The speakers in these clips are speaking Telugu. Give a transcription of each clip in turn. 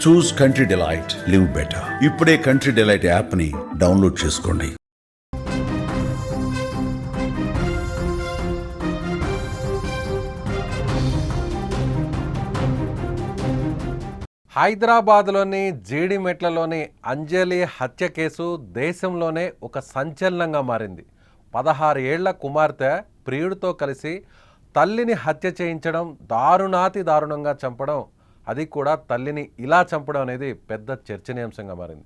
చూస్ కంట్రీ డిలైట్, లివ్ బెటర్. ఇప్పుడే కంట్రీ డిలైట్ యాప్ని డౌన్లోడ్ చేసుకోండి. హైదరాబాద్లోని జీడిమెట్లలోని అంజలి హత్య కేసు దేశంలోనే ఒక సంచలనంగా మారింది. 16 ఏళ్ల కుమార్తె ప్రియుడితో కలిసి తల్లిని హత్య చేయించడం, దారుణంగా చంపడం, అది కూడా తల్లిని ఇలా చంపడం అనేది పెద్ద చర్చనీయాంశంగా మారింది.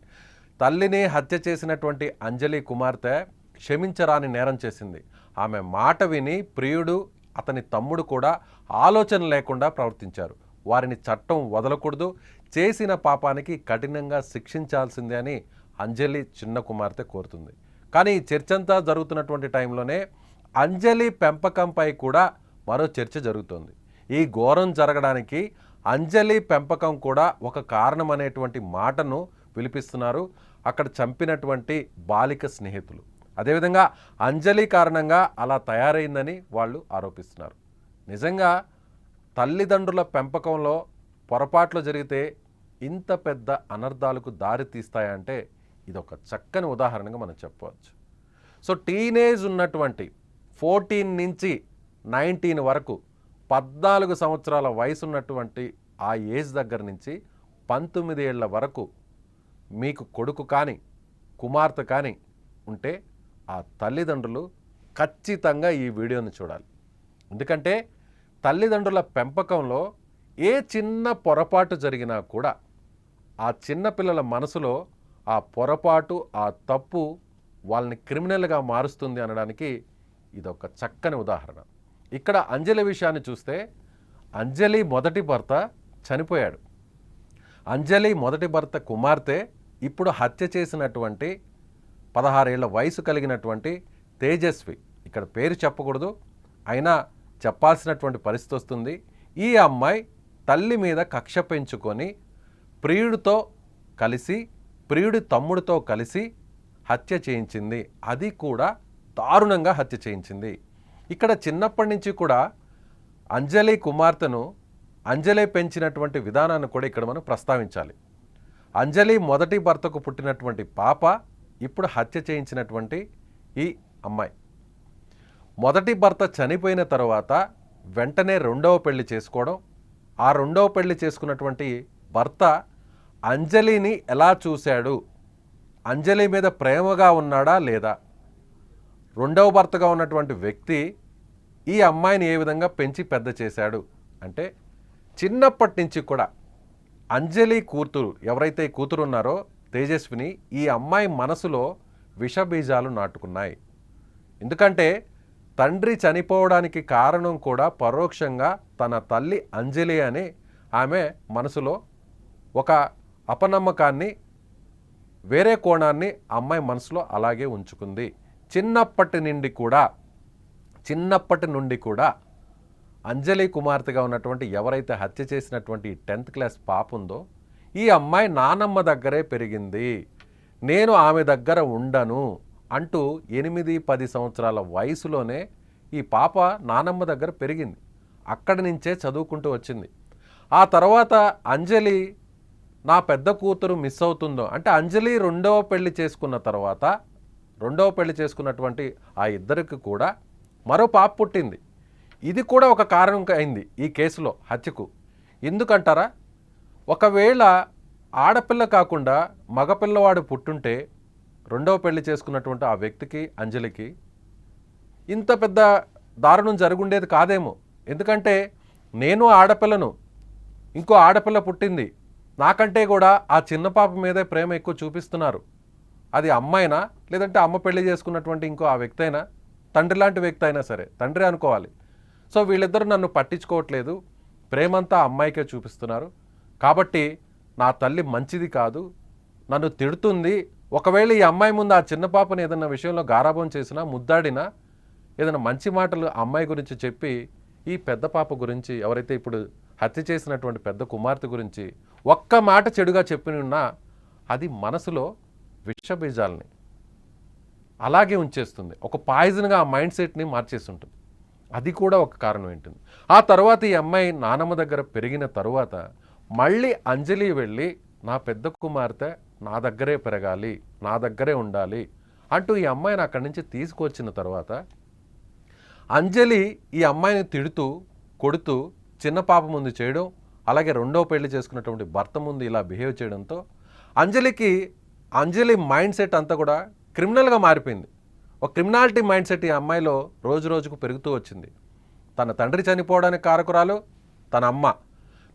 తల్లిని హత్య చేసినటువంటి అంజలి కుమార్తె క్షమించరాని నేరం చేసింది. ఆమె మాట విని ప్రియుడు, అతని తమ్ముడు కూడా ఆలోచన లేకుండా ప్రవర్తించారు. వారిని చట్టం వదలకూడదు, చేసిన పాపానికి కఠినంగా శిక్షించాల్సిందే అని అంజలి చిన్న కుమార్తె కోరుతుంది. కానీ ఈ చర్చంతా జరుగుతున్నటువంటి టైంలోనే అంజలి పెంపకంపై కూడా మరో చర్చ జరుగుతోంది. ఈ ఘోరం జరగడానికి అంజలి పెంపకం కూడా ఒక కారణం అనేటువంటి మాటను వినిపిస్తున్నారు అక్కడ చంపినటువంటి బాలిక స్నేహితులు. అదేవిధంగా అంజలి కారణంగా అలా తయారైందని వాళ్ళు ఆరోపిస్తున్నారు. నిజంగా తల్లిదండ్రుల పెంపకంలో పొరపాట్లు జరిగితే ఇంత పెద్ద అనర్థాలకు దారి తీస్తాయంటే ఇదొక చక్కని ఉదాహరణగా మనం చెప్పవచ్చు. సో టీనేజ్ ఉన్నటువంటి 14 నుంచి 19 వరకు 14 సంవత్సరాల వయసు ఉన్నటువంటి ఆ ఏజ్ దగ్గర నుంచి 19 ఏళ్ల వరకు మీకు కొడుకు కానీ కుమార్తె కానీ ఉంటే ఆ తల్లిదండ్రులు ఖచ్చితంగా ఈ వీడియోని చూడాలి. ఎందుకంటే తల్లిదండ్రుల పెంపకంలో ఏ చిన్న పొరపాటు జరిగినా కూడా ఆ చిన్నపిల్లల మనసులో ఆ పొరపాటు, ఆ తప్పు వాళ్ళని క్రిమినల్గా మారుస్తుంది అనడానికి ఇదొక చక్కని ఉదాహరణ. ఇక్కడ అంజలి విషయాన్ని చూస్తే అంజలి మొదటి భర్త చనిపోయాడు. అంజలి మొదటి భర్త కుమార్తె ఇప్పుడు హత్య చేసినటువంటి 16 ఏళ్ల వయసు కలిగినటువంటి తేజస్వి, ఇక్కడ పేరు చెప్పకూడదు అయినా చెప్పాల్సినటువంటి పరిస్థితి వస్తుంది. ఈ అమ్మాయి తల్లి మీద కక్ష పెంచుకొని ప్రియుడితో కలిసి, ప్రియుడి తమ్ముడితో కలిసి హత్య చేయించింది. అది కూడా దారుణంగా హత్య చేయించింది. ఇక్కడ చిన్నప్పటి నుంచి కూడా అంజలి కుమార్తెను అంజలి పెంచినటువంటి విధానాన్ని కూడా ఇక్కడ మనం ప్రస్తావించాలి. అంజలి మొదటి భర్తకు పుట్టినటువంటి పాప ఇప్పుడు హత్య చేయించినటువంటి ఈ అమ్మాయి. మొదటి భర్త చనిపోయిన తర్వాత వెంటనే రెండవ పెళ్లి చేసుకోవడం, ఆ రెండవ పెళ్లి చేసుకున్నటువంటి భర్త అంజలిని ఎలా చూశాడు, అంజలి మీద ప్రేమగా ఉన్నాడా లేదా, రెండవ భర్తగా ఉన్నటువంటి వ్యక్తి ఈ అమ్మాయిని ఏ విధంగా పెంచి పెద్ద చేశాడు అంటే చిన్నప్పటి నుంచి కూడా అంజలి కూతురు, ఎవరైతే కూతురు ఉన్నారో తేజస్విని, ఈ అమ్మాయి మనసులో విషబీజాలు నాటుకున్నాయి. ఎందుకంటే తండ్రి చనిపోవడానికి కారణం కూడా పరోక్షంగా తన తల్లి అంజలి అని ఆమె మనసులో ఒక అపనమ్మకాన్ని, వేరే కోణాన్ని అమ్మాయి మనసులో అలాగే ఉంచుకుంది. చిన్నప్పటి నుండి కూడా అంజలి కుమార్తెగా ఉన్నటువంటి ఎవరైతే హత్య చేసినటువంటి 10th క్లాస్ పాప ఉందో ఈ అమ్మాయి నానమ్మ దగ్గరే పెరిగింది, నేను ఆమె దగ్గర ఉండను అంటూ 8-10 సంవత్సరాల వయసులోనే ఈ పాప నానమ్మ దగ్గర పెరిగింది. అక్కడి నుంచే చదువుకుంటూ వచ్చింది. ఆ తర్వాత అంజలి నా పెద్ద కూతురు మిస్ అవుతుందో అంటే అంజలి రెండవ పెళ్లి చేసుకున్న తర్వాత, రెండవ పెళ్లి చేసుకున్నటువంటి ఆ ఇద్దరికి కూడా మరో పాప పుట్టింది. ఇది కూడా ఒక కారణం అయింది ఈ కేసులో హత్యకు. ఎందుకంటారా, ఒకవేళ ఆడపిల్ల కాకుండా మగపిల్లవాడు పుట్టుంటే రెండవ పెళ్లి చేసుకున్నటువంటి ఆ వ్యక్తికి, అంజలికి ఇంత పెద్ద దారుణం జరుగుండేది కాదేమో. ఎందుకంటే నేను ఆడపిల్లను, ఇంకో ఆడపిల్ల పుట్టింది, నాకంటే కూడా ఆ చిన్న పాప మీదే ప్రేమ ఎక్కువ చూపిస్తున్నారు. అది అమ్మాయినా లేదంటే అమ్మ పెళ్లి చేసుకున్నటువంటి ఇంకో ఆ వ్యక్తి అయినా, తండ్రి లాంటి వ్యక్తి అయినా సరే, తండ్రి అనుకోవాలి. సో వీళ్ళిద్దరూ నన్ను పట్టించుకోవట్లేదు, ప్రేమంతా అమ్మాయికే చూపిస్తున్నారు, కాబట్టి నా తల్లి మంచిది కాదు, నన్ను తిడుతుంది. ఒకవేళ ఈ అమ్మాయి ముందు ఆ చిన్న పాపని ఏదైనా విషయంలో గారాబం చేసినా, ముద్దాడినా, ఏదైనా మంచి మాటలు అమ్మాయి గురించి చెప్పి ఈ పెద్ద పాప గురించి, ఎవరైతే ఇప్పుడు హత్య చేసినటువంటి పెద్ద కుమార్తె గురించి ఒక్క మాట చెడుగా చెప్పినా అది మనసులో విషబీజాలని అలాగే ఉంచేస్తుంది. ఒక పాయిజన్గా ఆ మైండ్ సెట్ని మార్చేస్తుంటుంది. అది కూడా ఒక కారణం ఏంటుంది. ఆ తర్వాత ఈ అమ్మాయి నానమ్మ దగ్గర పెరిగిన తరువాత మళ్ళీ అంజలి వెళ్ళి నా పెద్ద కుమార్తె నా దగ్గరే పెరగాలి, నా దగ్గరే ఉండాలి అంటూ ఈ అమ్మాయిని అక్కడి నుంచి తీసుకొచ్చిన తర్వాత అంజలి ఈ అమ్మాయిని తిడుతూ కొడుతూ చిన్న పాప ముందు చేయడం, అలాగే రెండో పెళ్లి చేసుకున్నటువంటి భర్త ముందు ఇలా బిహేవ్ చేయడంతో అంజలి మైండ్ సెట్ అంతా కూడా క్రిమినల్గా మారిపోయింది. ఒక క్రిమినాలిటీ మైండ్ సెట్ ఈ అమ్మాయిలో రోజు రోజుకు పెరుగుతూ వచ్చింది. తన తండ్రి చనిపోవడానికి కారకురాలు తన అమ్మ.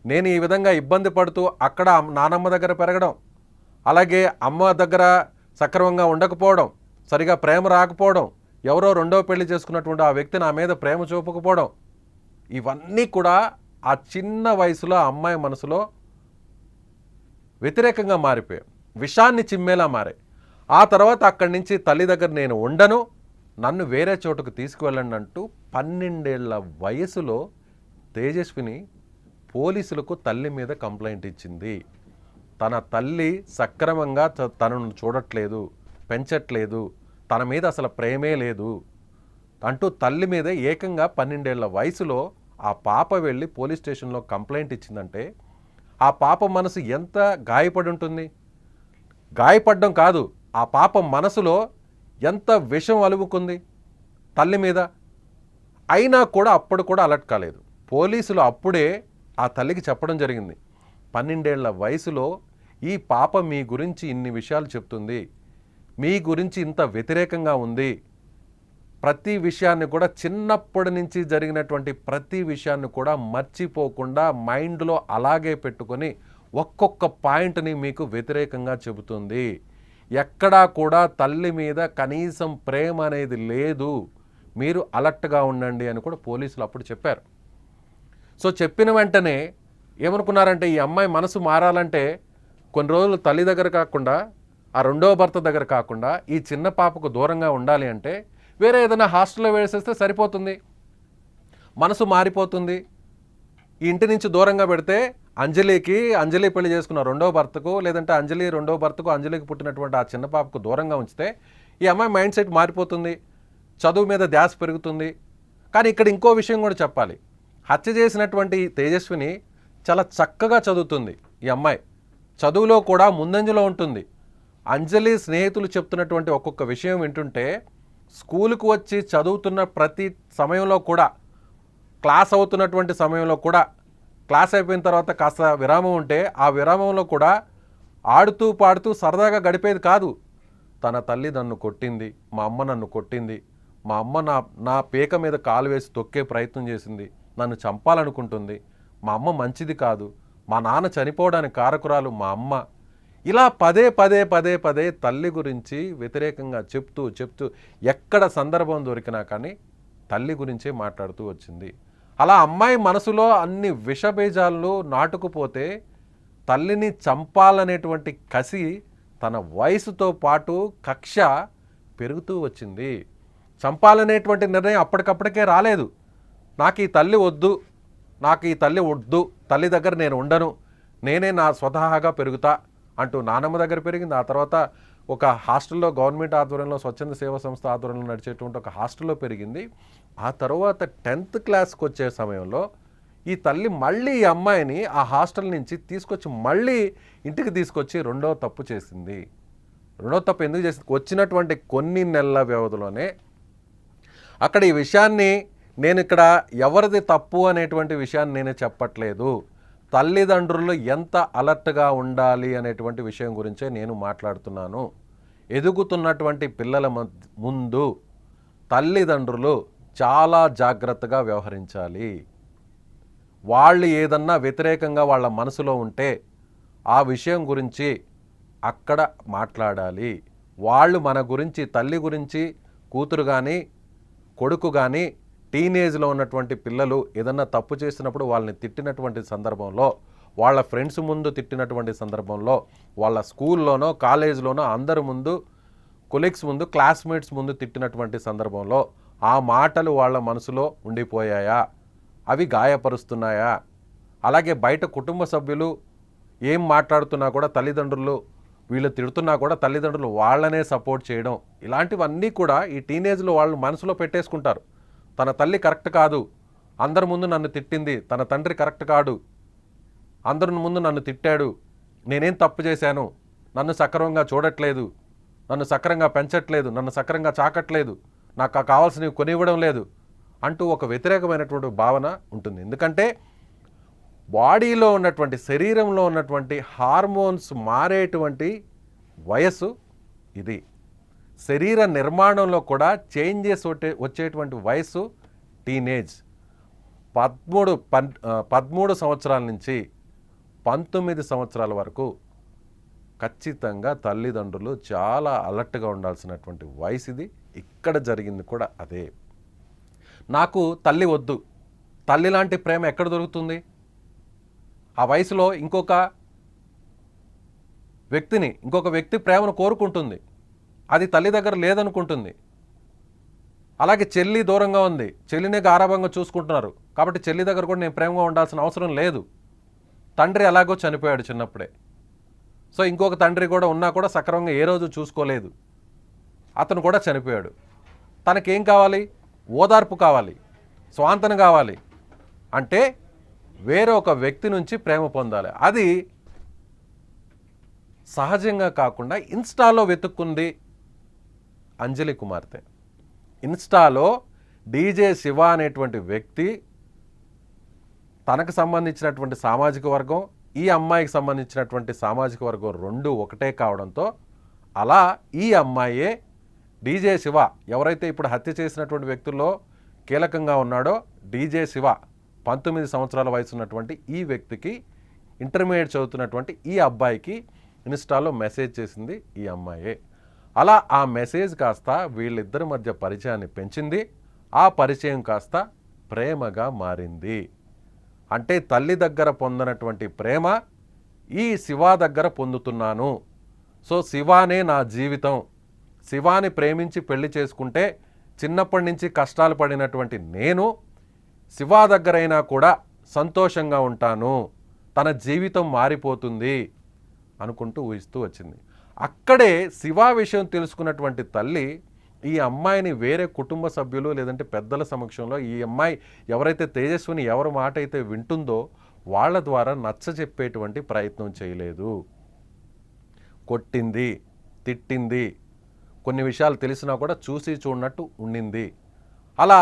నేను ఈ విధంగా ఇబ్బంది పడుతూ అక్కడ నానమ్మ దగ్గర పెరగడం, అలాగే అమ్మ దగ్గర సక్రమంగా ఉండకపోవడం, సరిగా ప్రేమ రాకపోవడం, ఎవరో రెండో పెళ్లి చేసుకున్నటువంటి ఆ వ్యక్తి నా మీద ప్రేమ చూపకపోవడం, ఇవన్నీ కూడా ఆ చిన్న వయసులో ఆ అమ్మాయి మనసులో వ్యతిరేకంగా మారిపోయాయి, విషాన్ని చిమ్మేలా మారాయి. ఆ తర్వాత అక్కడి నుంచి తల్లి దగ్గర నేను ఉండను, నన్ను వేరే చోటుకు తీసుకువెళ్ళండి అంటూ 12 ఏళ్ల వయసులో తేజస్విని పోలీసులకు తల్లి మీద కంప్లైంట్ ఇచ్చింది. తన తల్లి సక్రమంగా తనను చూడట్లేదు, పెంచట్లేదు, తన మీద అసలు ప్రేమే లేదు అంటూ తల్లి మీద ఏకంగా 12 ఏళ్ల వయసులో ఆ పాప వెళ్ళి పోలీస్ స్టేషన్లో కంప్లైంట్ ఇచ్చిందంటే ఆ పాప మనసు ఎంత గాయపడి ఉంటుంది. గాయపడడం కాదు, ఆ పాప మనసులో ఎంత విషం అలుముకుంది తల్లి మీద. అయినా కూడా అప్పుడు కూడా అలర్ట్ కాలేదు. పోలీసులు అప్పుడే ఆ తల్లికి చెప్పడం జరిగింది, 12 ఏళ్ల వయసులో ఈ పాప మీ గురించి ఇన్ని విషయాలు చెప్తుంది, మీ గురించి ఇంత వ్యతిరేకంగా ఉంది, ప్రతి విషయాన్ని కూడా చిన్నప్పటి నుంచి జరిగినటువంటి ప్రతి విషయాన్ని కూడా మర్చిపోకుండా మైండ్లో అలాగే పెట్టుకొని ఒక్కొక్క పాయింట్ని మీకు వ్యతిరేకంగా చెబుతుంది. ఎక్కడా కూడా తల్లి మీద కనీసం ప్రేమ అనేది లేదు, మీరు అలర్ట్గా ఉండండి అని కూడా పోలీసులు అప్పుడు చెప్పారు. సో చెప్పిన వెంటనే ఏమనుకున్నారంటే ఈ అమ్మాయి మనసు మారాలంటే కొన్ని రోజులు తల్లి దగ్గర కాకుండా ఆ రెండవ భర్త దగ్గర కాకుండా ఈ చిన్న పాపకు దూరంగా ఉండాలి అంటే వేరే ఏదైనా హాస్టల్లో వేసేస్తే సరిపోతుంది, మనసు మారిపోతుంది. ఈ ఇంటి నుంచి దూరంగా పెడితే అంజలి పెళ్లి చేసుకున్న రెండవ భర్తకు, లేదంటే రెండవ భర్తకు అంజలికి పుట్టినటువంటి ఆ చిన్న పాపకు దూరంగా ఉంచితే ఈ అమ్మాయి మైండ్ సెట్ మారిపోతుంది, చదువు మీద ధ్యాస పెరుగుతుంది. కానీ ఇక్కడ ఇంకో విషయం కూడా చెప్పాలి. హత్య చేసినటువంటి తేజస్విని చాలా చక్కగా చదువుతుంది. ఈ అమ్మాయి చదువులో కూడా ముందంజలో ఉంటుంది. అంజలి స్నేహితులు చెప్తున్నటువంటి ఒక్కొక్క విషయం వింటుంటే స్కూలుకు వచ్చి చదువుతున్న ప్రతి సమయంలో కూడా, క్లాస్ అవుతున్నటువంటి సమయంలో కూడా, క్లాస్ అయిపోయిన తర్వాత కాస్త విరామం ఉంటే ఆ విరామంలో కూడా ఆడుతూ పాడుతూ సరదాగా గడిపేది కాదు. తన తల్లి నన్ను కొట్టింది, మా అమ్మ నన్ను కొట్టింది, మా అమ్మ నా పీక మీద కాలు వేసి తొక్కే ప్రయత్నం చేసింది, నన్ను చంపాలనుకుంటుంది, మా అమ్మ మంచిది కాదు, మా నాన్న చనిపోవడానికి కారకురాలు మా అమ్మ, ఇలా పదే తల్లి గురించి వ్యతిరేకంగా చెప్తూ ఎక్కడ సందర్భం దొరికినా కానీ తల్లి గురించే మాట్లాడుతూ వచ్చింది. అలా అమ్మాయి మనసులో అన్ని విషబీజాలు నాటుకుపోతే తల్లిని చంపాలనేటువంటి కసి తన వయసుతో పాటు కక్ష పెరుగుతూ వచ్చింది. చంపాలనేటువంటి నిర్ణయం అప్పటికప్పటికే రాలేదు. నాకు ఈ తల్లి వద్దు, తల్లి దగ్గర నేను ఉండను, నేనే నా స్వతహాగా పెరుగుతా అంటూ నానమ్మ దగ్గర పెరిగింది. ఆ తర్వాత ఒక హాస్టల్లో గవర్నమెంట్ ఆధ్వర్యంలో స్వచ్ఛంద సేవా సంస్థ ఆధ్వర్యంలో నడిచేటువంటి ఒక హాస్టల్లో పెరిగింది. ఆ తర్వాత 10th క్లాస్కి వచ్చే సమయంలో ఈ తల్లి మళ్ళీ ఈ అమ్మాయిని ఆ హాస్టల్ నుంచి తీసుకొచ్చి మళ్ళీ ఇంటికి తీసుకొచ్చి రెండో తప్పు చేసింది. రెండో తప్పు ఎందుకు చేసింది? వచ్చినటువంటి కొన్ని నెలల వ్యవధిలోనే అక్కడ ఈ విషయాన్ని నేను ఇక్కడ ఎవరిది తప్పు అనేటువంటి విషయాన్ని నేను చెప్పట్లేదు, తల్లిదండ్రులు ఎంత అలర్ట్గా ఉండాలి అనేటువంటి విషయం గురించే నేను మాట్లాడుతున్నాను. ఎదుగుతున్నటువంటి పిల్లల ముందు తల్లిదండ్రులు చాలా జాగ్రత్తగా వ్యవహరించాలి. వాళ్ళు ఏదన్నా వ్యతిరేకంగా వాళ్ళ మనసులో ఉంటే ఆ విషయం గురించి అక్కడ మాట్లాడాలి. వాళ్ళు మన గురించి, తల్లి గురించి, కూతురు కానీ కొడుకు కానీ టీనేజ్లో ఉన్నటువంటి పిల్లలు ఏదన్నా తప్పు చేసినప్పుడు వాళ్ళని తిట్టినటువంటి సందర్భంలో, వాళ్ళ ఫ్రెండ్స్ ముందు తిట్టినటువంటి సందర్భంలో, వాళ్ళ స్కూల్లోనో కాలేజీలోనో అందరి ముందు, కొలీగ్స్ ముందు, క్లాస్మేట్స్ ముందు తిట్టినటువంటి సందర్భంలో ఆ మాటలు వాళ్ళ మనసులో ఉండిపోయాయా, అవి గాయపరుస్తున్నాయా? అలాగే బయట కుటుంబ సభ్యులు ఏం మాట్లాడుతున్నా కూడా తల్లిదండ్రులు వీళ్ళు తిడుతున్నా కూడా తల్లిదండ్రులు వాళ్ళనే సపోర్ట్ చేయడం, ఇలాంటివన్నీ కూడా ఈ టీనేజ్లో వాళ్ళు మనసులో పెట్టేసుకుంటారు. తన తల్లి కరెక్ట్ కాదు, అందరి ముందు నన్ను తిట్టింది, తన తండ్రి కరెక్ట్ కాడు, అందరి ముందు నన్ను తిట్టాడు, నేనేం తప్పు చేశాను, నన్ను సక్రమంగా చూడట్లేదు, నన్ను సక్రంగా పెంచట్లేదు, నన్ను సక్రంగా చాకట్లేదు, నాకు కావాల్సినవి కొనివ్వడం లేదు అంటూ ఒక వ్యతిరేకమైనటువంటి భావన ఉంటుంది. ఎందుకంటే బాడీలో ఉన్నటువంటి, శరీరంలో ఉన్నటువంటి హార్మోన్స్ మారేటువంటి వయస్సు ఇది. శరీర నిర్మాణంలో కూడా చేంజెస్ వచ్చేటువంటి వయస్సు టీనేజ్. 13 సంవత్సరాల నుంచి 19 సంవత్సరాల వరకు ఖచ్చితంగా తల్లిదండ్రులు చాలా అలర్ట్గా ఉండాల్సినటువంటి వయసు ఇది. ఇక్కడ జరిగింది కూడా అదే. నాకు తల్లి వద్దు, తల్లి లాంటి ప్రేమ ఎక్కడ దొరుకుతుంది? ఆ వయసులో ఇంకొక వ్యక్తి ప్రేమను కోరుకుంటుంది, అది తల్లి దగ్గర లేదనుకుంటుంది. అలాగే చెల్లి దూరంగా ఉంది, చెల్లినే గారాభంగా చూసుకుంటున్నారు, కాబట్టి చెల్లి దగ్గర కూడా నేను ప్రేమగా ఉండాల్సిన అవసరం లేదు. తండ్రి ఎలాగో చనిపోయాడు చిన్నప్పుడే, సో ఇంకొక తండ్రి కూడా ఉన్నా కూడా సక్రమంగా ఏ రోజు చూసుకోలేదు, అతను కూడా చనిపోయాడు. తనకేం కావాలి? ఓదార్పు కావాలి, స్వాంతన కావాలి. అంటే వేరే ఒక వ్యక్తి నుంచి ప్రేమ పొందాలి. అది సహజంగా కాకుండా ఇన్స్టాలో వెతుక్కుంది అంజలి కుమార్తె. ఇన్స్టాలో డీజే శివ అనేటువంటి వ్యక్తి, తనకు సంబంధించినటువంటి సామాజిక వర్గం, ఈ అమ్మాయికి సంబంధించినటువంటి సామాజిక వర్గం రెండు ఒకటే కావడంతో అలా ఈ అమ్మాయే డీజే శివ, ఎవరైతే ఇప్పుడు హత్య చేసినటువంటి వ్యక్తుల్లో కీలకంగా ఉన్నాడో డీజే శివ, 19 సంవత్సరాల వయసు ఉన్నటువంటి ఈ వ్యక్తికి, ఇంటర్మీడియట్ చదువుతున్నటువంటి ఈ అబ్బాయికి ఇన్స్టాలో మెసేజ్ చేసింది ఈ అమ్మాయే. అలా ఆ మెసేజ్ కాస్త వీళ్ళిద్దరి మధ్య పరిచయాన్ని పెంచింది. ఆ పరిచయం కాస్త ప్రేమగా మారింది. అంటే తల్లి దగ్గర పొందినటువంటి ప్రేమ ఈ శివ దగ్గర పొందుతున్నాను, సో శివానే నా జీవితం, శివాని ప్రేమించి పెళ్లి చేసుకుంటే చిన్నప్పటి నుంచి కష్టాలు పడినటువంటి నేను శివ దగ్గరైనా కూడా సంతోషంగా ఉంటాను, తన జీవితం మారిపోతుంది అనుకుంటూ ఊహిస్తూ వచ్చింది. అక్కడే శివ విషయం తెలుసుకున్నటువంటి తల్లి ఈ అమ్మాయిని వేరే కుటుంబ సభ్యులు లేదంటే పెద్దల సమక్షంలో, ఈ అమ్మాయి ఎవరైతే తేజస్విని ఎవరి మాట అయితే వింటుందో వాళ్ళ ద్వారా నచ్చజెప్పేటువంటి ప్రయత్నం చేయలేదు. కొట్టింది, తిట్టింది, కొన్ని విషయాలు తెలిసినా కూడా చూసి చూడనట్టు ఉండింది. అలా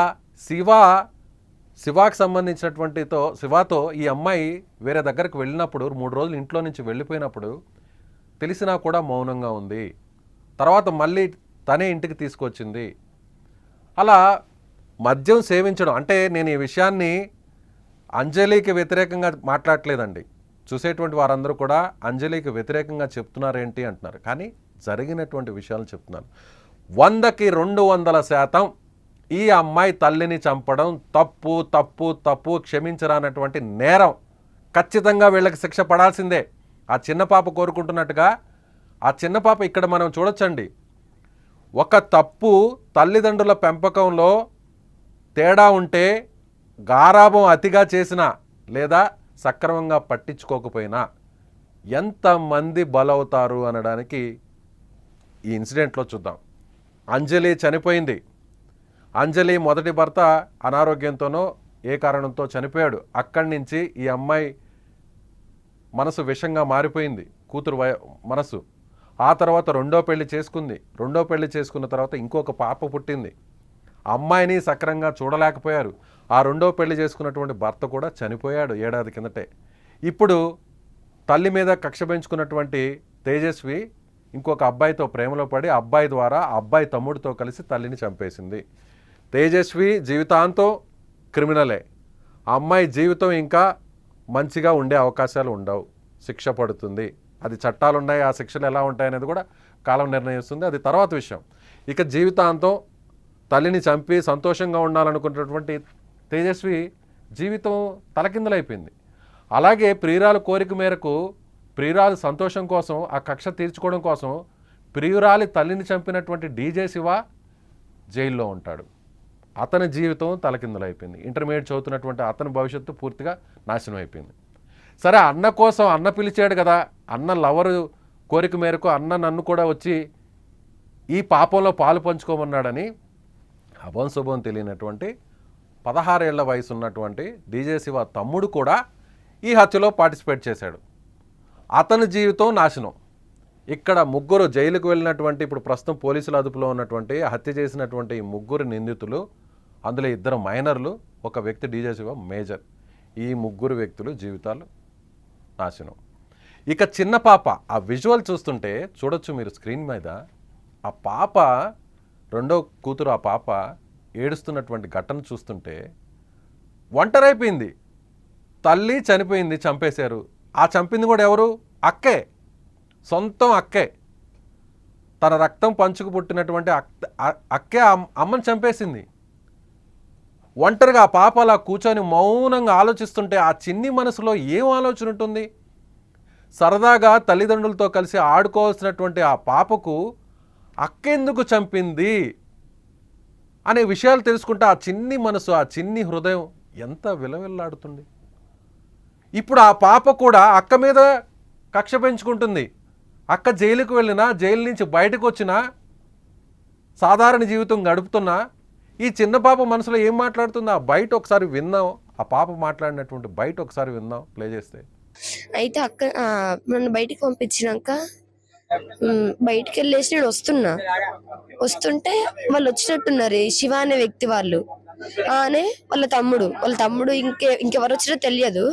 శివాకి శివాతో ఈ అమ్మాయి వేరే దగ్గరికి వెళ్ళినప్పుడు, 3 రోజులు ఇంట్లో నుంచి వెళ్ళిపోయినప్పుడు తెలిసినా కూడా మౌనంగా ఉంది. తర్వాత మళ్ళీ తనే ఇంటికి తీసుకొచ్చింది. అలా మద్యం సేవించడం, అంటే నేను ఈ విషయాన్ని అంజలికి వ్యతిరేకంగా మాట్లాడలేదండి. చూసేటువంటి వారందరూ కూడా అంజలికి వ్యతిరేకంగా చెప్తున్నారేంటి అంటున్నారు. కానీ జరిగినటువంటి విషయాలు చెప్తున్నాను. 100కి 200% ఈ అమ్మాయి తల్లిని చంపడం తప్పు తప్పు తప్పు, క్షమించరానటువంటి నేరం. ఖచ్చితంగా వీళ్ళకి శిక్ష పడాల్సిందే. ఆ చిన్న పాప కోరుకుంటున్నట్టుగా ఆ చిన్న పాప ఇక్కడ మనం చూడొచ్చండి. ఒక తప్పు తల్లిదండ్రుల పెంపకంలో తేడా ఉంటే, గారాబం అతిగా చేసినా లేదా సక్రమంగా పట్టించుకోకపోయినా ఎంతమంది బలవుతారు అనడానికి ఈ ఇన్సిడెంట్లో చూద్దాం. అంజలి చనిపోయింది. అంజలి మొదటి భర్త అనారోగ్యంతోనో ఏ కారణంతో చనిపోయాడు. అక్కడి నుంచి ఈ అమ్మాయి మనసు విషంగా మారిపోయింది, కూతురు మనసు. ఆ తర్వాత రెండో పెళ్లి చేసుకుంది. రెండో పెళ్లి చేసుకున్న తర్వాత ఇంకొక పాప పుట్టింది. అమ్మాయిని సక్రంగా చూడలేకపోయారు. ఆ రెండో పెళ్లి చేసుకున్నటువంటి భర్త కూడా చనిపోయాడు ఏడాది కిందటే. ఇప్పుడు తల్లి మీద కక్ష పెంచుకున్నటువంటి తేజస్వి ఇంకొక అబ్బాయితో ప్రేమలో పడి అబ్బాయి ద్వారా అబ్బాయి తమ్ముడితో కలిసి తల్లిని చంపేసింది. తేజస్వి జీవితాంతం క్రిమినలే. ఆ అమ్మాయి జీవితం ఇంకా మంచిగా ఉండే అవకాశాలు ఉండవు, శిక్ష పడుతుంది. అది చట్టాలు ఉన్నాయి, ఆ శిక్షలు ఎలా ఉంటాయనేది కూడా కాలం నిర్ణయిస్తుంది, అది తర్వాత విషయం. ఇక జీవితాంతం తల్లిని చంపి సంతోషంగా ఉండాలనుకున్నటువంటి తేజస్వి జీవితం తలకిందులైపోయింది. అలాగే ప్రియురాలు కోరిక మేరకు, ప్రియురాలు సంతోషం కోసం, ఆ కక్ష తీర్చుకోవడం కోసం ప్రియురాలి తల్లిని చంపినటువంటి డీజే శివ జైల్లో ఉంటాడు. అతని జీవితం తలకిందులైపోయింది. ఇంటర్మీడియట్ చదువుతున్నటువంటి అతని భవిష్యత్తు పూర్తిగా నాశనం అయిపోయింది. సరే, అన్న కోసం అన్న పిలిచాడు కదా, అన్న లవరు కోరిక మేరకు అన్న నన్ను కూడా వచ్చి ఈ పాపంలో పాలు పంచుకోమన్నాడని అభం శుభం తెలియనటువంటి 16 ఏళ్ల వయసు ఉన్నటువంటి డీజే శివ తమ్ముడు కూడా ఈ హత్యలో పార్టిసిపేట్ చేశాడు. అతని జీవితం నాశనం. ఇక్కడ ముగ్గురు జైలుకు వెళ్ళినటువంటి, ఇప్పుడు ప్రస్తుతం పోలీసుల అదుపులో ఉన్నటువంటి, హత్య చేసినటువంటి ఈ ముగ్గురు నిందితులు, అందులో 2 మైనర్లు, ఒక వ్యక్తి డీజే మేజర్. ఈ ముగ్గురు వ్యక్తులు జీవితాలు నాశనం. ఇక చిన్న పాప, ఆ విజువల్ చూస్తుంటే చూడొచ్చు మీరు స్క్రీన్ మీద, ఆ పాప, రెండో కూతురు ఆ పాప ఏడుస్తున్నటువంటి ఘటన చూస్తుంటే ఒంటరైపోయింది. తల్లి చనిపోయింది, చంపేశారు. ఆ చంపింది కూడా ఎవరు? అక్కే, సొంతం అక్కే. తన రక్తం పంచుకు పుట్టినటువంటి అక్కే అమ్మని చంపేసింది. ఒంటరిగా ఆ పాప అలా కూర్చొని మౌనంగా ఆలోచిస్తుంటే ఆ చిన్ని మనసులో ఏం ఆలోచన ఉంటుంది? సరదాగా తల్లిదండ్రులతో కలిసి ఆడుకోవాల్సినటువంటి ఆ పాపకు అక్కెందుకు చంపింది అనే విషయాలు తెలుసుకుంటే ఆ చిన్ని మనసు, ఆ చిన్ని హృదయం ఎంత విలవిల్లాడుతుంది. ఇప్పుడు ఆ పాప కూడా అక్క మీద కక్ష పెంచుకుంటుంది. అక్క జైలుకు వెళ్ళినా, జైలు నుంచి బయటకు వచ్చినా, సాధారణ జీవితం గడుపుతున్నా, ఈ చిన్న పాప మనసులో ఏం మాట్లాడుతుందో బయట ఒకసారి విందాం. ఆ పాప మాట్లాడినటువంటి బయట ఒకసారి విందాం, ప్లే చేస్తే. అయితే అక్క నన్ను బయటికి పంపించినాక బయటికి వెళ్ళేసి నేను వస్తుంటే వాళ్ళు వచ్చినట్టున్నారు, ఈ శివ అనే వ్యక్తి వాళ్ళు అనే వాళ్ళ తమ్ముడు ఇంకెవరు వచ్చినా తెలియదు.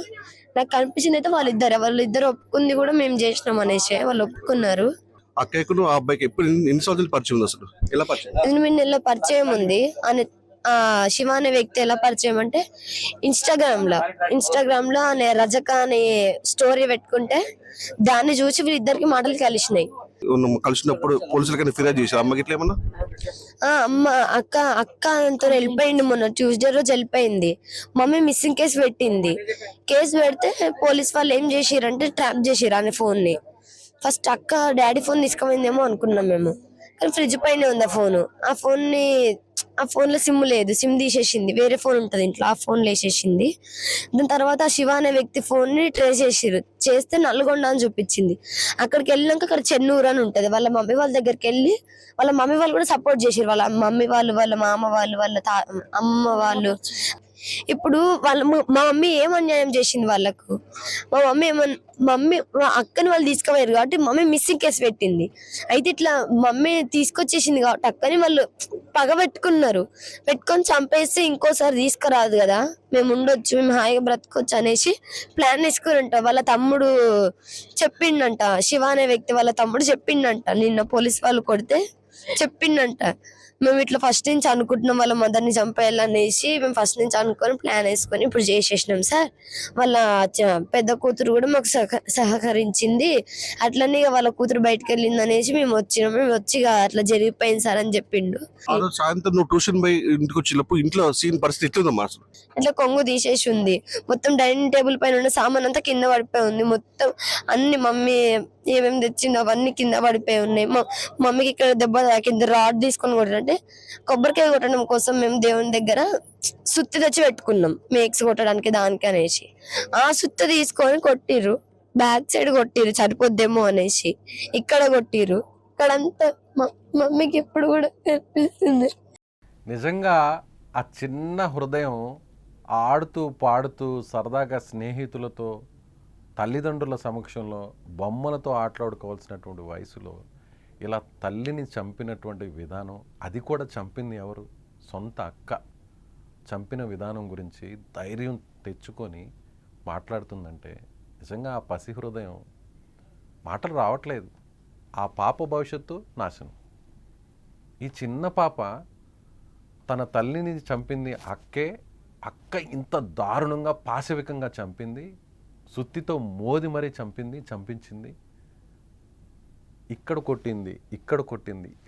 నాకు కనిపించింది అయితే వాళ్ళిద్దరు ఒప్పుకుంది కూడా మేము చేసినాం అనేసి వాళ్ళు ఒప్పుకున్నారు. అక్కయ్యకు ఆ అబ్బాయికి ఎప్పుడు ఎన్ని సంవత్సరాలు పరిచయం ఉంది? అసలు ఎలా పరిచయం? 8 నెలల పరిచయం ఉంది. శివ అనే వ్యక్తి ఎలా పరిచయం అంటే ఇన్స్టాగ్రామ్ లో అనే రజక అనే స్టోరీ పెట్టుకుంటే దాన్ని చూసి వీళ్ళిద్దరికి మాటలు కలిసినాయి. కలిసినప్పుడు పోలీసులకైనా ఫిర్యాదు చేశారు అమ్మకి ఇట్లా ఏమన్నా? అక్క అంతా వెళ్ళిపోయింది. మొన్న ట్యూస్డే రోజు వెళ్ళిపోయింది. మమ్మీ మిస్సింగ్ కేసు పెట్టింది. కేసు పెడితే పోలీస్ వాళ్ళు ఏం చేసిరంటే ట్రాప్ చేసిరు అనే ఫోన్ ని. ఫస్ట్ అక్క డాడీ ఫోన్ తీసుకుపోయిందేమో అనుకున్నాం మేము, కానీ ఫ్రిడ్జ్ పైనే ఉంది ఆ ఫోన్ లో సిమ్ లేదు, సిమ్ తీసేసింది. వేరే ఫోన్ ఉంటది ఇంట్లో, ఆ ఫోన్ వేసేసింది. దాని తర్వాత ఆ శివ అనే వ్యక్తి ఫోన్ ని ట్రేస్ చేస్తే నల్గొండ అని చూపించింది. అక్కడికి వెళ్ళినాక అక్కడ చెన్నూరు అని ఉంటది. వాళ్ళ మమ్మీ వాళ్ళ దగ్గరికి వెళ్ళి వాళ్ళ మమ్మీ వాళ్ళు కూడా సపోర్ట్ చేసారు. వాళ్ళ మమ్మీ వాళ్ళు, వాళ్ళ మామ వాళ్ళు, వాళ్ళ అమ్మ వాళ్ళు. ఇప్పుడు మా మమ్మీ ఏం అన్యాయం చేసింది వాళ్ళకు? మా అక్కని వాళ్ళు తీసుకుపోయారు కాబట్టి మమ్మీ మిస్సింగ్ కేసు పెట్టింది. అయితే ఇట్లా మమ్మీ తీసుకొచ్చేసింది కాబట్టి అక్కని వాళ్ళు పెట్టుకొని చంపేస్తే ఇంకోసారి తీసుకురాదు కదా, మేము ఉండొచ్చు, మేము హాయిగా బ్రతకొచ్చు అనేసి ప్లాన్ వేసుకుని వాళ్ళ తమ్ముడు చెప్పిండంట. శివ అనే వ్యక్తి వాళ్ళ తమ్ముడు చెప్పిండంట, నిన్న పోలీస్ వాళ్ళు కొడితే చెప్పిండంట, మేము ఇట్లా ఫస్ట్ నుంచి అనుకుంటున్నాం వాళ్ళ మదర్ని చంపేయాలనేసి మేము ఫస్ట్ నుంచి అనుకొని ప్లాన్ వేసుకొని ఇప్పుడు చేసేసినాం సార్. వాళ్ళ పెద్ద కూతురు కూడా మాకు సహకరించింది. అట్లనే వాళ్ళ కూతురు బయటకు వెళ్ళింది అనేసి మేము వచ్చి అట్లా జరిగిపోయింది సార్ అని చెప్పిండు. సాయంత్రం నువ్వు ట్యూషన్ పోయి ఇంటికి వచ్చినప్పుడు ఇంట్లో సీన్ పరిస్థితి ఎట్లుందమ్మా? ఇట్లా కొంగు తీసేసి ఉంది, మొత్తం డైనింగ్ టేబుల్ పైన ఉన్న సామాన్ అంతా కింద పడిపోయి ఉంది. మొత్తం అన్ని మమ్మీ ఏమేమి తెచ్చిందో అవన్నీ కింద పడిపోయి ఉన్నాయి. మమ్మీకి ఇక్కడ దెబ్బ తాకింది. రాడ్ తీసుకొని కొట్టాలంటే కొబ్బరికాయ కొట్టడం కోసం మేము దేవుని దగ్గర సుత్తి తెచ్చి పెట్టుకున్నాం, మేక్స్ కొట్టడానికి దానికి అనేసి. ఆ సుత్తి తీసుకొని కొట్టిర్రు, బ్యాక్ సైడ్ కొట్టిర్రు సరిపోద్దేమో అనేసి. ఇక్కడ కొట్టిర్రు, ఇక్కడంతా మమ్మీకి ఎప్పుడు కూడా కనిపిస్తుంది. నిజంగా ఆ చిన్న హృదయం ఆడుతూ పాడుతూ సరదాగా స్నేహితులతో తల్లిదండ్రుల సమక్షంలో బొమ్మలతో ఆటలాడుకోవాల్సినటువంటి వయసులో ఇలా తల్లిని చంపినటువంటి విధానం, అది కూడా చంపింది ఎవరు? సొంత అక్క. చంపిన విధానం గురించి ధైర్యం తెచ్చుకొని మాట్లాడుతుందంటే నిజంగా ఆ పసి హృదయం మాటలు రావట్లేదు. ఆ పాప భవిష్యత్తు నాశనం. ఈ చిన్న పాప తన తల్లిని చంపింది అక్కే. అక్క ఇంత దారుణంగా పాశవికంగా చంపింది, సుత్తితో మోది మరీ చంపించింది. ఇక్కడ కొట్టింది,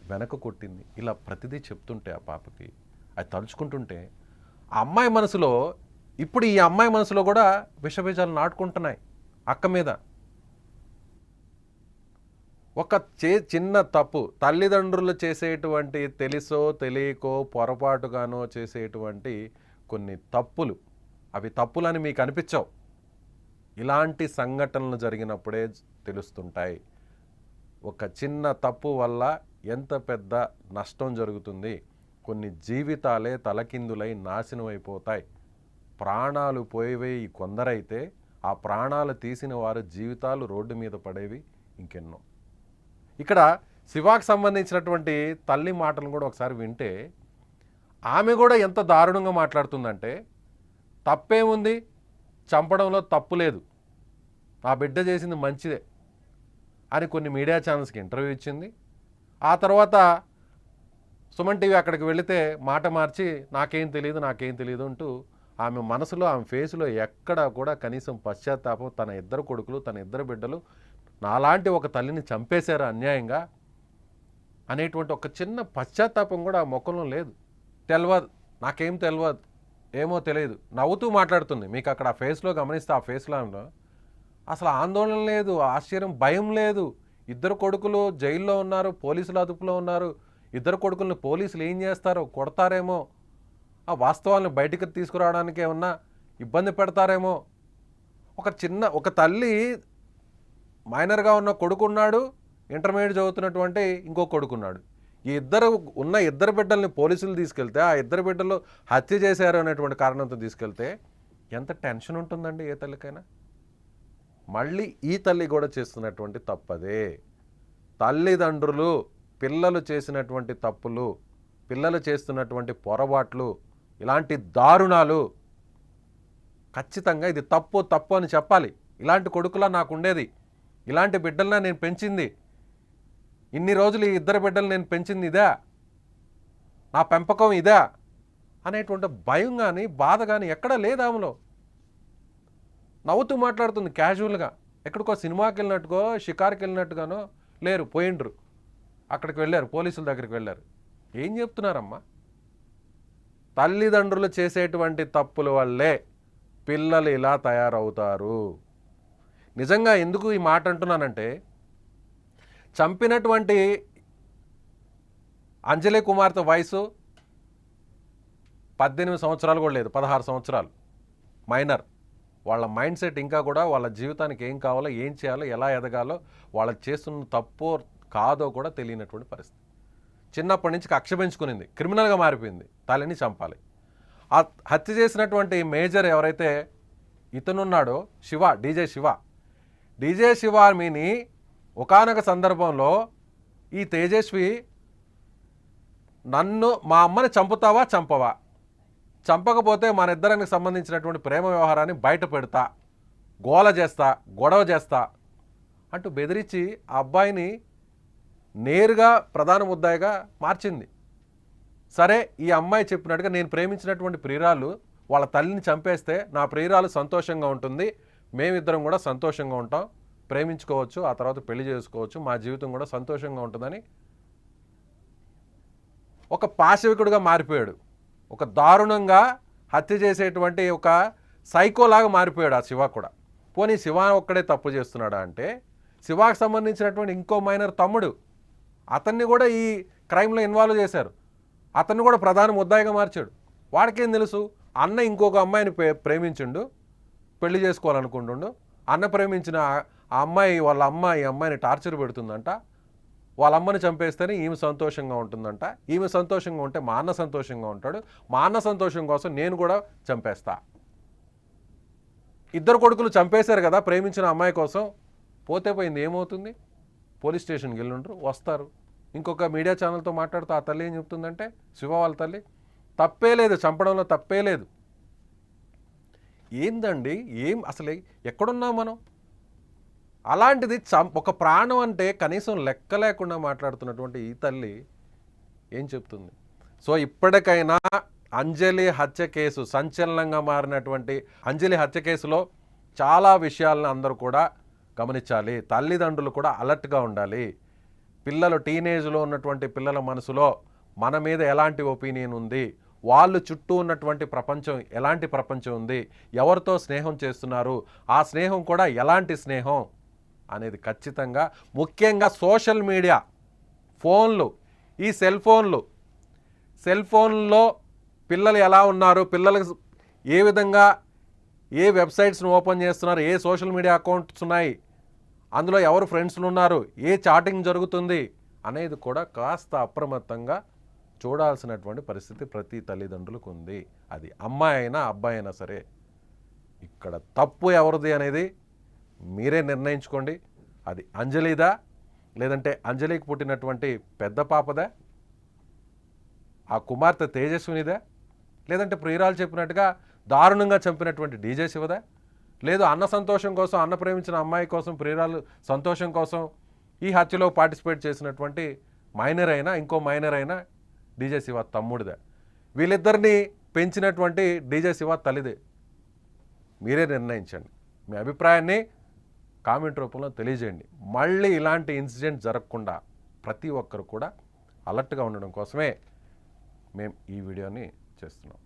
వెనక కొట్టింది, ఇలా ప్రతిదీ చెప్తుంటే ఆ పాపకి అది తలుచుకుంటుంటే ఆ అమ్మాయి మనసులో, ఇప్పుడు ఈ అమ్మాయి మనసులో కూడా విషబీజాలు నాటుకుంటున్నాయి అక్క మీద. ఒక చిన్న తప్పు తల్లిదండ్రులు చేసేటువంటి తెలుసో తెలియకో పొరపాటుగానో చేసేటువంటి కొన్ని తప్పులు, అవి తప్పులని మీకు అనిపించవు. ఇలాంటి సంఘటనలు జరిగినప్పుడే తెలుస్తుంటాయి. ఒక చిన్న తప్పు వల్ల ఎంత పెద్ద నష్టం జరుగుతుంది. కొన్ని జీవితాలే తలకిందులై నాశనం అయిపోతాయి. ప్రాణాలు పోయేవి కొందరైతే ఆ ప్రాణాలు తీసిన వారి జీవితాలు రోడ్డు మీద పడేవి ఇంకెన్నో. ఇక్కడ శివాకు సంబంధించినటువంటి తల్లి మాటలను కూడా ఒకసారి వింటే ఆమె కూడా ఎంత దారుణంగా మాట్లాడుతుందంటే, తప్పేముంది, చంపడంలో తప్పు లేదు, ఆ బిడ్డ చేసింది మంచిదే అని కొన్ని మీడియా ఛానల్స్కి ఇంటర్వ్యూ ఇచ్చింది. ఆ తర్వాత సుమన్ టీవీ అక్కడికి వెళితే మాట మార్చి నాకేం తెలియదు అంటూ ఆమె మనసులో, ఆమె ఫేసులో ఎక్కడ కూడా కనీసం పశ్చాత్తాపం, తన ఇద్దరు కొడుకులు, తన ఇద్దరు బిడ్డలు నాలాంటి ఒక తల్లిని చంపేశారు అన్యాయంగా అనేటువంటి ఒక చిన్న పశ్చాత్తాపం కూడా ఆ ముఖంలో లేదు. తెలియదు, నాకేం తెలియదు, ఏమో తెలియదు, నవ్వుతూ మాట్లాడుతుంది. మీకు అక్కడ ఆ ఫేస్లో గమనిస్తే, ఆ ఫేస్లో అసలు ఆందోళన లేదు, ఆశ్చర్యం, భయం లేదు. ఇద్దరు కొడుకులు జైల్లో ఉన్నారు, పోలీసుల అదుపులో ఉన్నారు. ఇద్దరు కొడుకులను పోలీసులు ఏం చేస్తారో, కొడతారేమో, ఆ వాస్తవాలను బయటికి తీసుకురావడానికి ఏమన్నా ఇబ్బంది పెడతారేమో. ఒక తల్లి మైనర్గా ఉన్న కొడుకున్నాడు, ఇంటర్మీడియట్ చదువుతున్నటువంటి ఇంకో కొడుకున్నాడు. ఈ ఇద్దరు బిడ్డల్ని పోలీసులు తీసుకెళ్తే, ఆ ఇద్దరు బిడ్డలు హత్య చేశారు అనేటువంటి కారణంతో తీసుకెళ్తే ఎంత టెన్షన్ ఉంటుందండి ఏ తల్లికైనా. మళ్ళీ ఈ తల్లి కూడా చేస్తున్నటువంటి తప్పదే. తల్లిదండ్రులు పిల్లలు చేసినటువంటి తప్పులు, పిల్లలు చేస్తున్నటువంటి పొరపాట్లు, ఇలాంటి దారుణాలు ఖచ్చితంగా ఇది తప్పు అని చెప్పాలి. ఇలాంటి కొడుకులా నాకు ఉండేది, ఇలాంటి బిడ్డలనే నేను పెంచింది, ఇన్ని రోజులు ఈ ఇద్దరు బిడ్డలు నేను పెంచింది ఇదా, నా పెంపకం ఇదా అనేటువంటి భయం కానీ బాధ కానీ ఎక్కడా లేదు ఆమెలో. నవ్వుతూ మాట్లాడుతుంది క్యాజువల్గా. ఎక్కడికో సినిమాకి వెళ్ళినట్టుగో, షికార్కి వెళ్ళినట్టుగానో లేరు, పోయిండ్రు, అక్కడికి వెళ్ళారు, పోలీసుల దగ్గరికి వెళ్ళారు. ఏం చెప్తున్నారమ్మా? తల్లిదండ్రులు చేసేటువంటి తప్పుల వల్లే పిల్లలు ఇలా తయారవుతారు. నిజంగా ఎందుకు ఈ మాట అంటున్నానంటే, చంపినటువంటి అంజలి కుమార్తె వయసు 18 సంవత్సరాలు కూడా లేదు, 16 సంవత్సరాలు, మైనర్. వాళ్ళ మైండ్ సెట్ ఇంకా కూడా వాళ్ళ జీవితానికి ఏం కావాలో, ఏం చేయాలో, ఎలా ఎదగాలో, వాళ్ళకి చేస్తున్న తప్పో కాదో కూడా తెలియనటువంటి పరిస్థితి. చిన్నప్పటి నుంచి కక్ష పెంచుకునింది, క్రిమినల్గా మారిపోయింది, తల్లిని చంపాలి. ఆ హత్య చేసినటువంటి మేజర్ ఎవరైతే ఇతనున్నాడో శివ, డీజే శివ మీని ఒకానొక సందర్భంలో ఈ తేజస్వి మా అమ్మని చంపవా, చంపకపోతే మన ఇద్దరికి సంబంధించినటువంటి ప్రేమ వ్యవహారాన్ని బయట పెడతా, గొడవ చేస్తా అంటూ బెదిరించి ఆ అబ్బాయిని నేరుగా ప్రధాన ముద్దాయిగా మార్చింది. సరే, ఈ అమ్మాయి చెప్పినట్టుగా నేను ప్రేమించినటువంటి ప్రియురాలు వాళ్ళ తల్లిని చంపేస్తే నా ప్రియురాలు సంతోషంగా ఉంటుంది, మేమిద్దరం కూడా సంతోషంగా ఉంటాం, ప్రేమించుకోవచ్చు, ఆ తర్వాత పెళ్లి చేసుకోవచ్చు, మా జీవితం కూడా సంతోషంగా ఉంటుందని ఒక పాశవికుడిగా మారిపోయాడు. ఒక దారుణంగా హత్య చేసేటువంటి ఒక సైకోలాగా మారిపోయాడు ఆ శివ కూడా. పోనీ శివ ఒక్కడే తప్పు చేస్తున్నాడా అంటే, శివాకు సంబంధించినటువంటి ఇంకో మైనర్ తమ్ముడు, అతన్ని కూడా ఈ క్రైమ్లో ఇన్వాల్వ్ చేశారు, అతన్ని కూడా ప్రధాన ముద్దాయిగా మార్చాడు. వాడికేం తెలుసు, అన్న ఇంకొక అమ్మాయిని ప్రేమించిండు, పెళ్లి చేసుకోవాలనుకుంటుండు, అన్న ప్రేమించిన ఆ అమ్మాయి వాళ్ళ అమ్మ ఈ అమ్మాయిని టార్చర్ పెడుతుందంట, వాళ్ళ అమ్మని చంపేస్తేనే ఈమె సంతోషంగా ఉంటుందంట, ఈమె సంతోషంగా ఉంటే మా అన్న సంతోషంగా ఉంటాడు, మా అన్న సంతోషం కోసం నేను కూడా చంపేస్తా. ఇద్దరు కొడుకులు చంపేశారు కదా ప్రేమించిన అమ్మాయి కోసం, పోతే పోయింది, ఏమవుతుంది, పోలీస్ స్టేషన్కి వెళ్ళుండ్రు, వస్తారు. ఇంకొక మీడియా ఛానల్తో మాట్లాడుతూ ఆ తల్లి ఏం చెప్తుందంటే, శివ వాళ్ళ తల్లి, తప్పే లేదు, చంపడంలో తప్పే లేదు. ఏందండి, అసలు ఎక్కడున్నాం మనం? అలాంటిది ఒక ప్రాణం అంటే కనీసం లెక్క లేకుండా మాట్లాడుతున్నటువంటి ఈ తల్లి ఏం చెప్తుంది? సో ఇప్పటికైనా అంజలి హత్య కేసు, సంచలనంగా మారినటువంటి అంజలి హత్య కేసులో చాలా విషయాలను అందరూ కూడా గమనించాలి. తల్లిదండ్రులు కూడా అలర్ట్గా ఉండాలి. పిల్లలు, టీనేజ్లో ఉన్నటువంటి పిల్లల మనసులో మన మీద ఎలాంటి ఒపీనియన్ ఉంది, వాళ్ళు చుట్టూ ఉన్నటువంటి ప్రపంచం ఎలాంటి ప్రపంచం ఉంది, ఎవరితో స్నేహం చేస్తున్నారు, ఆ స్నేహం కూడా ఎలాంటి స్నేహం అనేది ఖచ్చితంగా, ముఖ్యంగా సోషల్ మీడియా, ఫోన్లు, ఈ సెల్ ఫోన్లో పిల్లలు ఎలా ఉన్నారు, పిల్లలకు ఏ విధంగా ఏ వెబ్సైట్స్ను ఓపెన్ చేస్తున్నారు, ఏ సోషల్ మీడియా అకౌంట్స్ ఉన్నాయి, అందులో ఎవరు ఫ్రెండ్స్లు ఉన్నారు, ఏ చాటింగ్ జరుగుతుంది అనేది కూడా కాస్త అప్రమత్తంగా చూడాల్సినటువంటి పరిస్థితి ప్రతి తల్లిదండ్రులకు ఉంది. అది అమ్మాయి అయినా అబ్బాయి అయినా సరే. ఇక్కడ తప్పు ఎవరిది అనేది మీరే నిర్ణయించుకోండి. అది అంజలిదా, లేదంటే అంజలికి పుట్టినటువంటి పెద్ద పాపదా, ఆ కుమార్తె తేజస్వినిదా, లేదంటే ప్రియురాలు చెప్పినట్టుగా దారుణంగా చంపినటువంటి డీజే శివదా, లేదు అన్న సంతోషం కోసం, అన్న ప్రేమించిన అమ్మాయి కోసం, ప్రియురాలు సంతోషం కోసం ఈ హత్యలో పార్టిసిపేట్ చేసినటువంటి మైనర్ అయినా, ఇంకో మైనర్ అయినా డీజే శివ తమ్ముడిదే. వీళ్ళిద్దరినీ పెంచినటువంటి డీజే శివ తల్లిదే. మీరే నిర్ణయించండి. మీ అభిప్రాయాన్ని కామెంట్ రూపంలో తెలియజేయండి. మళ్ళీ ఇలాంటి ఇన్సిడెంట్ జరగకుండా ప్రతి ఒక్కరు కూడా అలర్ట్గా ఉండడం కోసమే మేము ఈ వీడియోని చేస్తున్నాం.